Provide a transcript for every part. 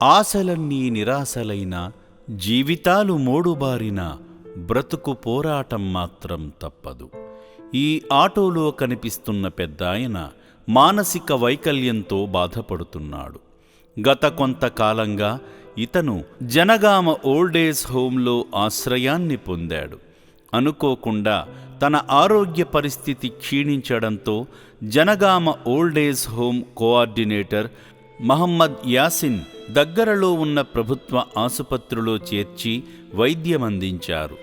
ఆశలన్నీ నిరాశలైన, జీవితాలు మోడుబారిన, బ్రతుకు పోరాటం మాత్రం తప్పదు. ఈ ఆటోలో కనిపిస్తున్న పెద్దాయన మానసిక వైకల్యంతో బాధపడుతున్నాడు. గత కొంతకాలంగా ఇతను జనగామ ఓల్డేజ్ హోంలో ఆశ్రయాన్ని పొందాడు. అనుకోకుండా తన ఆరోగ్య పరిస్థితి క్షీణించడంతో Jangaon old age home coordinator Mohammed Yasin దగ్గరలో ఉన్న ప్రభుత్వ ఆసుపత్రిలో చేర్చి వైద్యమందించారు.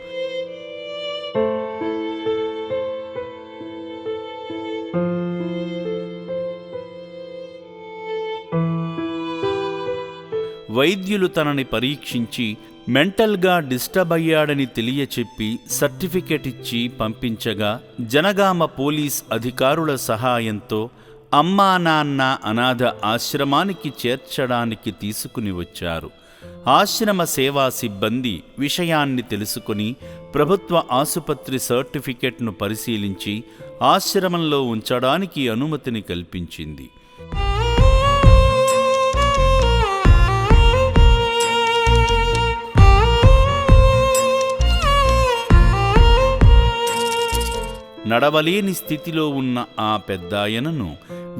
వైద్యులు తనని పరీక్షించి మెంటల్గా డిస్టర్బ్ అయ్యాడని తెలియచెప్పి సర్టిఫికెట్ ఇచ్చి పంపించగా జనగామ పోలీస్ అధికారుల సహాయంతో అమ్మా నాన్న అనాథ ఆశ్రమానికి చేర్చడానికి తీసుకుని వచ్చారు. ఆశ్రమ సేవా సిబ్బంది విషయాన్ని తెలుసుకుని ప్రభుత్వ ఆసుపత్రి సర్టిఫికెట్ను పరిశీలించి ఆశ్రమంలో ఉంచడానికి అనుమతిని కల్పించింది. నడవలేని స్థితిలో ఉన్న ఆ పెద్దాయనను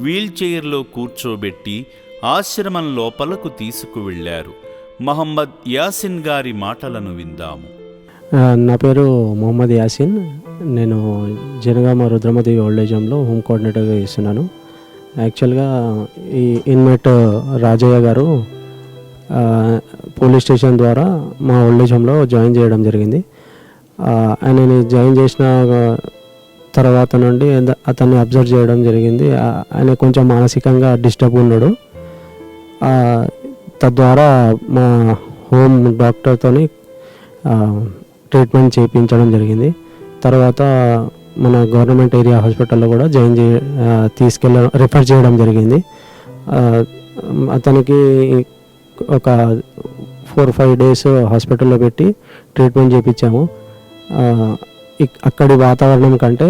వీల్చైర్లో కూర్చోబెట్టి ఆశ్రమం లోపలకు తీసుకువెళ్లారు. మహమ్మద్ యాసిన్ గారి మాటలను విందాము. నా పేరు మొహమ్మద్ యాసిన్. నేను జనగామ రుద్రమదేవి ఓల్డేజ్ హోమ్లో హోమ్ కోఆర్డినేటర్గా చేస్తున్నాను. యాక్చువల్గా ఈ ఇన్మేట్ రాజయ్య గారు పోలీస్ స్టేషన్ ద్వారా మా ఓల్డేజ్ హోమ్లో జాయిన్ చేయడం జరిగింది. ఆయనని జాయిన్ చేసిన తర్వాత నుండి అతన్ని అబ్జర్వ్ చేయడం జరిగింది. ఆయన కొంచెం మానసికంగా డిస్టర్బ్ ఉన్నాడు. తద్వారా మా హోమ్ డాక్టర్తో ట్రీట్మెంట్ చేయించడం జరిగింది. తర్వాత మన గవర్నమెంట్ ఏరియా హాస్పిటల్లో కూడా రిఫర్ చేయడం జరిగింది. అతనికి ఒక 4-5 డేస్ హాస్పిటల్లో పెట్టి ట్రీట్మెంట్ చేయించాము. అక్కడి వాతావరణం కంటే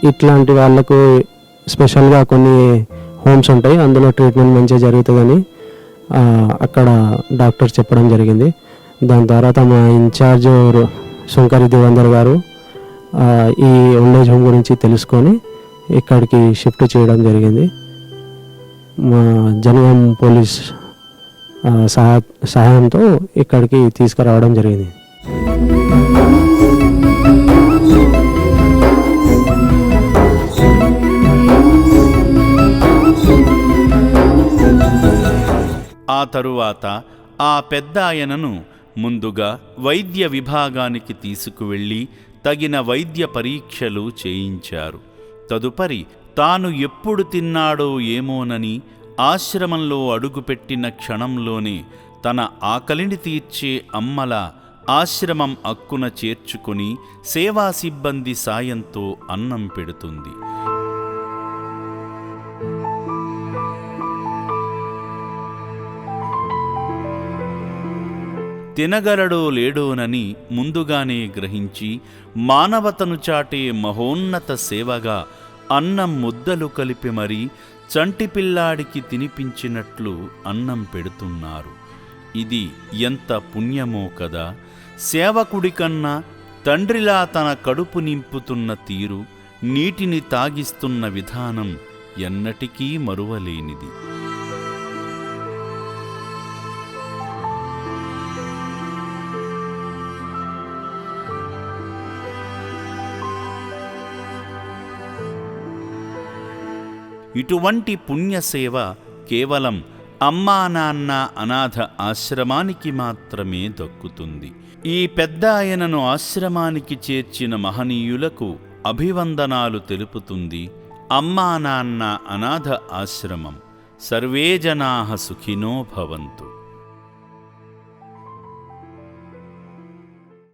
ఇట్లాంటి వాళ్ళకు స్పెషల్గా కొన్ని హోమ్స్ ఉంటాయి, అందులో ట్రీట్మెంట్ మంచిగా జరుగుతుందని అక్కడ డాక్టర్ చెప్పడం జరిగింది. దాని తర్వాత మా ఇన్ఛార్జ్ సుంకరి దేవేందర్ గారు ఈ ఓల్డేజ్ హోమ్ గురించి తెలుసుకొని ఇక్కడికి షిఫ్ట్ చేయడం జరిగింది. మా జనగాం పోలీస్ సహాయంతో ఇక్కడికి తీసుకురావడం జరిగింది. ఆ తరువాత ఆ పెద్దాయనను ముందుగా వైద్య విభాగానికి తీసుకువెళ్ళి తగిన వైద్య పరీక్షలు చేయించారు. తదుపరి తాను ఎప్పుడు తిన్నాడో ఏమోనని ఆశ్రమంలో అడుగుపెట్టిన క్షణంలోనే తన ఆకలిని తీర్చే అమ్మల ఆశ్రమం అక్కున చేర్చుకుని సేవా సిబ్బంది సాయంతో అన్నం పెడుతుంది. తినగలడో లేడోనని ముందుగానే గ్రహించి మానవతను చాటే మహోన్నత సేవగా అన్నం ముద్దలు కలిపి మరీ చంటిపిల్లాడికి తినిపించినట్లు అన్నం పెడుతున్నారు. ఇది ఎంత పుణ్యమో కదా! సేవకుడి కన్నా తండ్రిలా తన కడుపు నింపుతున్న తీరు, నీటిని తాగిస్తున్న విధానం ఎన్నటికీ మరువలేనిది. ఇటువంటి పుణ్యసేవ కేవలం అమ్మా నాన్న అనాథ ఆశ్రమానికి మాత్రమే దక్కుతుంది. ఈ పెద్దాయనను ఆశ్రమానికి చేర్చిన మహనీయులకు అభివందనాలు తెలుపుతుంది అమ్మా నాన్న అనాథ ఆశ్రమం. సర్వే జనాః సుఖినో భవంతు.